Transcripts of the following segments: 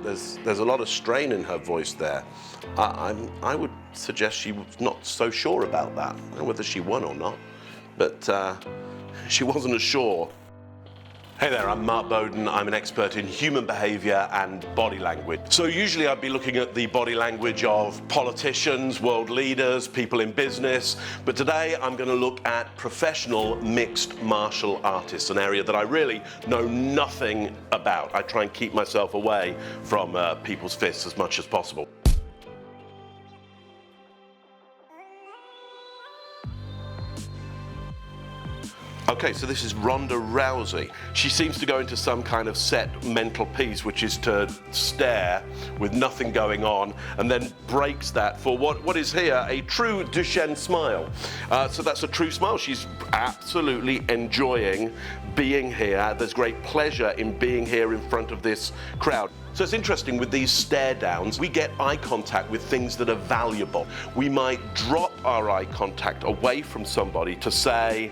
There's a lot of strain in her voice there. I would suggest she was not so sure about that. I don't know whether she won or not, but she wasn't as sure. Hey there, I'm Mark Bowden. I'm an expert in human behavior and body language. So usually I'd be looking at the body language of politicians, world leaders, people in business, but today I'm going to look at professional mixed martial artists, an area that I really know nothing about. I try and keep myself away from people's fists as much as possible. Okay, so this is Ronda Rousey. She seems to go into some kind of set mental piece, which is to stare with nothing going on, and then breaks that for what is here a true Duchenne smile. So that's a true smile. She's absolutely enjoying being here. There's great pleasure in being here in front of this crowd. So it's interesting with these stare downs, we get eye contact with things that are valuable. We might drop our eye contact away from somebody to say,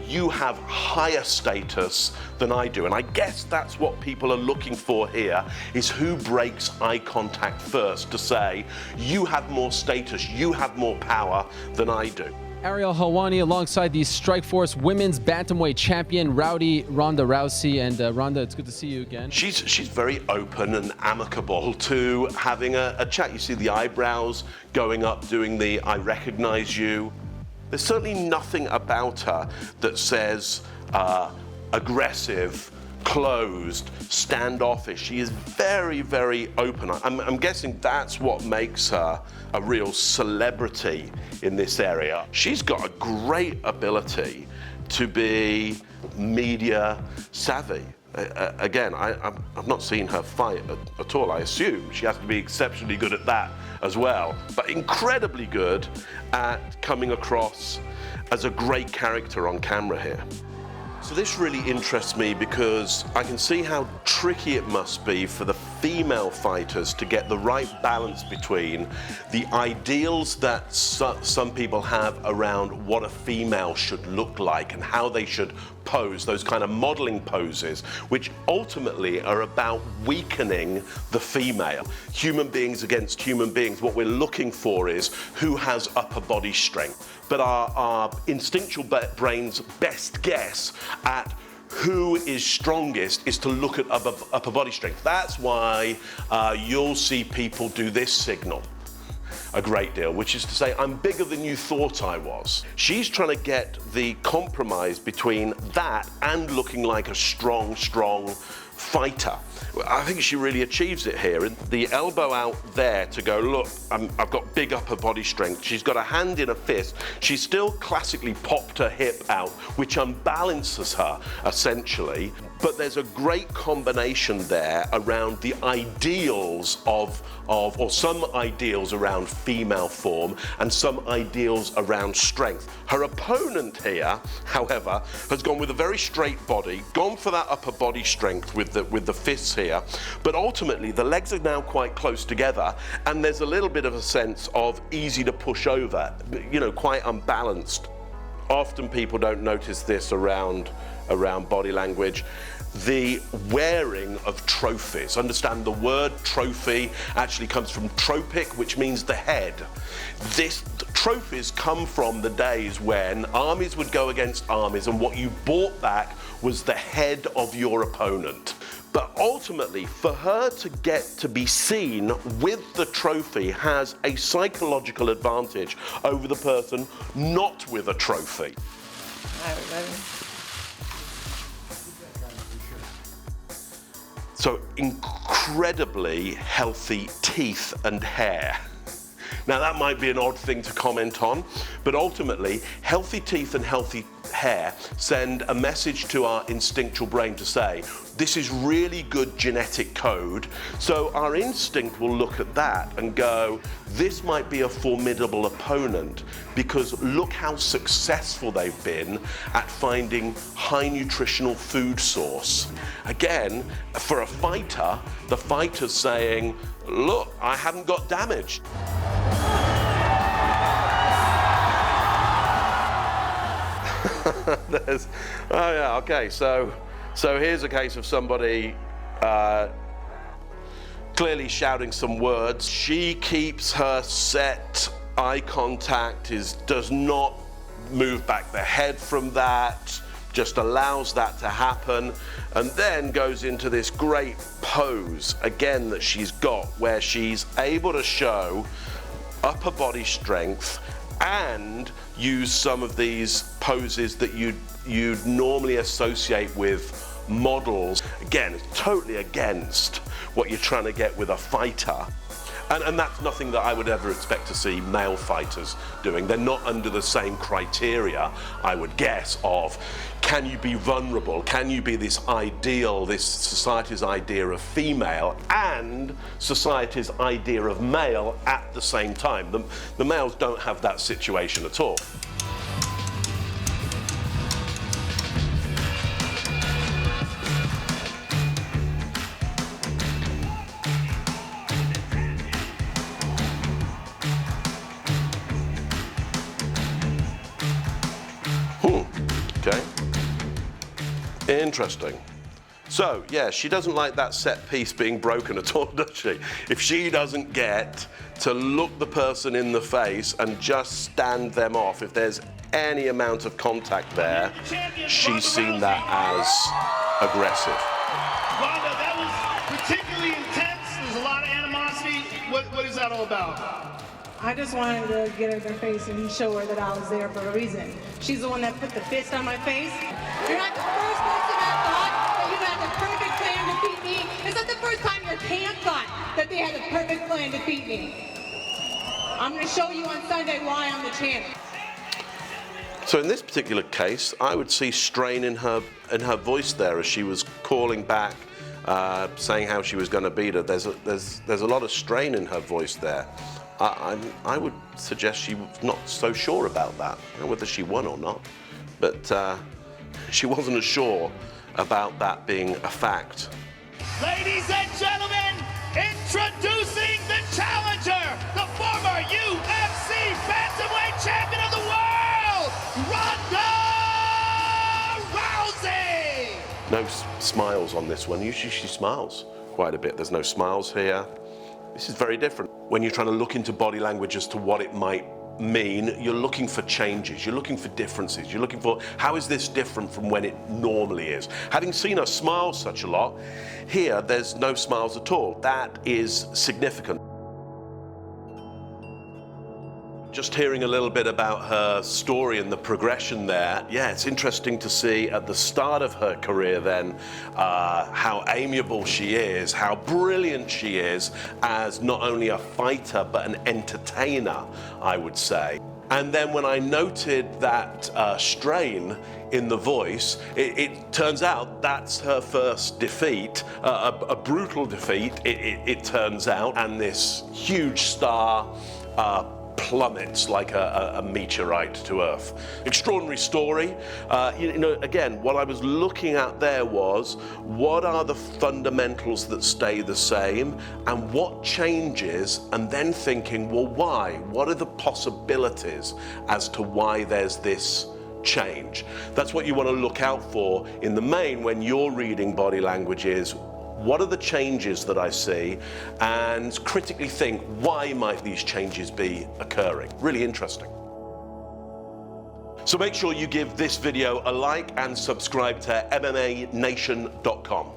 you have higher status than I do. And I guess that's what people are looking for here, is who breaks eye contact first to say, you have more status, you have more power than I do. Ariel Helwani alongside the Strikeforce Women's Bantamweight Champion, Ronda Rousey. And Ronda, it's good to see you again. She's very open and amicable to having a chat. You see the eyebrows going up, doing the I recognize you. There's certainly nothing about her that says aggressive, closed, standoffish. She is very, very open. I'm guessing that's what makes her a real celebrity in this area. She's got a great ability to be media savvy. Again, I've not seen her fight at all. I assume she has to be exceptionally good at that as well, but incredibly good at coming across as a great character on camera here. So this really interests me because I can see how tricky it must be for the female fighters to get the right balance between the ideals that some people have around what a female should look like and how they should pose, those kind of modeling poses, which ultimately are about weakening the female. Human beings against human beings, what we're looking for is who has upper body strength. But our instinctual brain's best guess at who is strongest is to look at upper body strength. That's why you'll see people do this signal a great deal, which is to say, I'm bigger than you thought I was. She's trying to get the compromise between that and looking like a strong fighter. I think she really achieves it here. And the elbow out there to go, look, I've got big upper body strength. She's got a hand in a fist. She's still classically popped her hip out, which unbalances her, essentially. But there's a great combination there around the ideals or some ideals around female form and some ideals around strength. Her opponent here, however, has gone with a very straight body, gone for that upper body strength with the fists here, but ultimately the legs are now quite close together and there's a little bit of a sense of easy to push over, you know, quite unbalanced. Often people don't notice this around body language. The wearing of trophies. Understand the word trophy actually comes from tropic, which means the head. Trophies come from the days when armies would go against armies and what you bought back was the head of your opponent. But ultimately, for her to get to be seen with the trophy has a psychological advantage over the person not with a trophy. All right, ready? So incredibly healthy teeth and hair. Now that might be an odd thing to comment on, but ultimately healthy teeth and healthy hair send a message to our instinctual brain to say, this is really good genetic code. So our instinct will look at that and go, this might be a formidable opponent because look how successful they've been at finding high nutritional food source. Again, for a fighter, the fighter's saying, look, I haven't got damaged. Oh yeah, okay, so here's a case of somebody clearly shouting some words. She keeps her set eye contact, does not move back the head from that, just allows that to happen, and then goes into this great pose again that she's got, where she's able to show upper body strength and use some of these poses that you'd normally associate with models. Again, it's totally against what you're trying to get with a fighter. And that's nothing that I would ever expect to see male fighters doing. They're not under the same criteria, I would guess, of can you be vulnerable? Can you be this ideal, this society's idea of female and society's idea of male at the same time? The males don't have that situation at all. Okay. Interesting. So, yeah, she doesn't like that set piece being broken at all, does she? If she doesn't get to look the person in the face and just stand them off, if there's any amount of contact there, she's seen that as aggressive. Ronda, that was particularly intense. There's a lot of animosity. What is that all about? I just wanted to get her in her face and show her that I was there for a reason. She's the one that put the fist on my face. You're not the first person that thought that you had the perfect plan to beat me. It's not the first time your camp thought that they had the perfect plan to beat me. I'm going to show you on Sunday why I'm the champ. So in this particular case, I would see strain in her voice there as she was calling back, saying how she was going to beat her. There's a lot of strain in her voice there. I would suggest she's not so sure about that, whether she won or not, but she wasn't as sure about that being a fact. Ladies and gentlemen, introducing the challenger, the former UFC bantamweight champion of the world, Ronda Rousey! No smiles on this one. Usually she smiles quite a bit. There's no smiles here. This is very different. When you're trying to look into body language as to what it might mean, you're looking for changes, you're looking for differences, you're looking for how is this different from when it normally is. Having seen her smile such a lot, here there's no smiles at all. That is significant. Just hearing a little bit about her story and the progression there, yeah, it's interesting to see at the start of her career then how amiable she is, how brilliant she is as not only a fighter but an entertainer, I would say. And then when I noted that strain in the voice, it turns out that's her first defeat, a brutal defeat, it turns out, and this huge star plummets like a meteorite to Earth. Extraordinary story. Again, what I was looking at there was what are the fundamentals that stay the same and what changes, and then thinking, well, why? What are the possibilities as to why there's this change? That's what you want to look out for in the main when you're reading body language is, what are the changes that I see, and critically think, why might these changes be occurring? Really interesting. So make sure you give this video a like and subscribe to MMANation.com.